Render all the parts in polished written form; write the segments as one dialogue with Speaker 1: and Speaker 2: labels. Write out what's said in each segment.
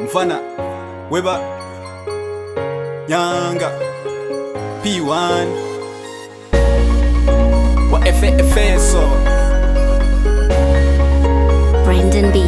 Speaker 1: Mfana Weba Nyanga P1 Wa FFSO
Speaker 2: Brendan B.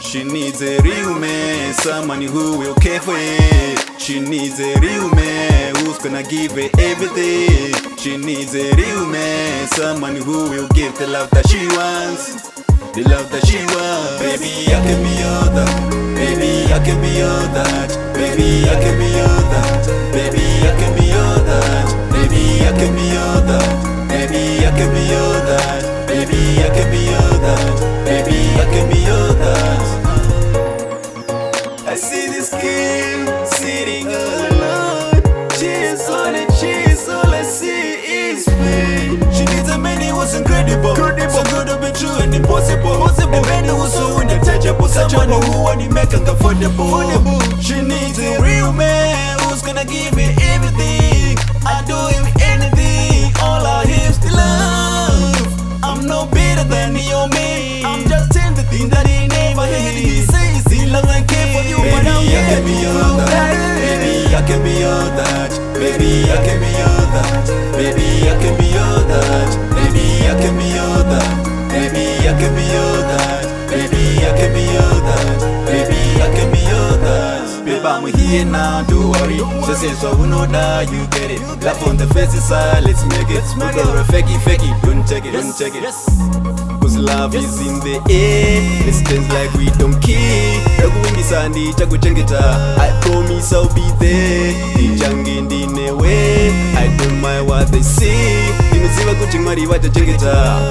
Speaker 1: She needs a real man, someone who will care for it. She needs a real man who's gonna give her everything. She needs a real man, someone who will give the love that she wants, the love that she wants. Baby, I can be all that. Baby, I can be all that. Baby, I can be all that. Baby, I can be all that. Baby, I can be all that. Baby, I can be all that. Baby, I can be all that. Baby, I can be all that. I see this kid sitting alone. Cheers on it, cheers, all I see is pain. She needs a man who was incredible, so good to be true and impossible. A man who was so untouchable, someone who won't make it affordable. She needs a real man who's gonna give me everything. I do him anything, all I have to love. I'm no better than your man. I'm just saying the thing that he never had. He says he loves and care for you, but I'm here to be all that. Baby, I can be all that. Baby, I can be all that. Baby, I can be all that. Baby, I can be all that. Baby, I can be all that. Baby, I can be all that. Baby, I can be all that. Baby, I'm here now, don't worry. She says so we know that you get it. Laugh on the face side, let's make it. We go fakey, don't check it, don't check it. Cause love is in the air. It stands like we don't care. I promise I'll be there. I don't mind what they say.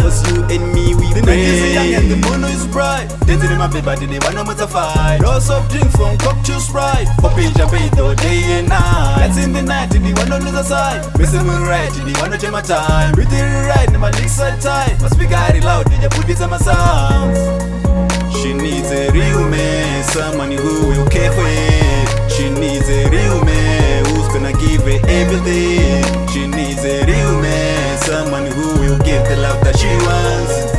Speaker 1: Cause you and me, we pray. The night is young and the moon is bright. Dancing in my bed, but they want no matter fight. Lots of drinks from cup to Sprite. Popping champagne all day and night. That's in the night, they want on the other side. Missing me right, they want to change my time. Pretty right, my legs are tight. Must be got loud, they just put this on my sounds. She needs a real man, someone who will care for it. She needs a real man who's gonna give her everything. She needs a real man, someone who will give the love that she wants,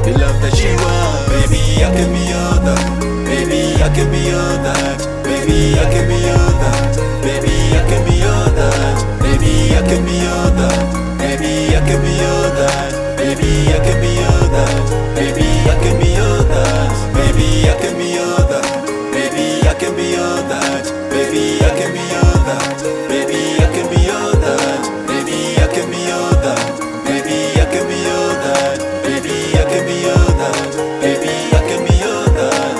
Speaker 1: the love that she wants. Baby, I can be all that. Baby, I can be all that. Baby, I can be all that. Baby, I can be all that. Baby, I can be all that. Baby, I can be all that. Baby, I can be all that. Baby, I can be all that. Baby, I can be all that. Baby, I can be all that. Baby, I can be all that. Baby, I can be all that. Baby, I can be all that. Baby, I can be all that. Baby, I can be all that. Baby, I can be all that.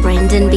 Speaker 2: Brendan B.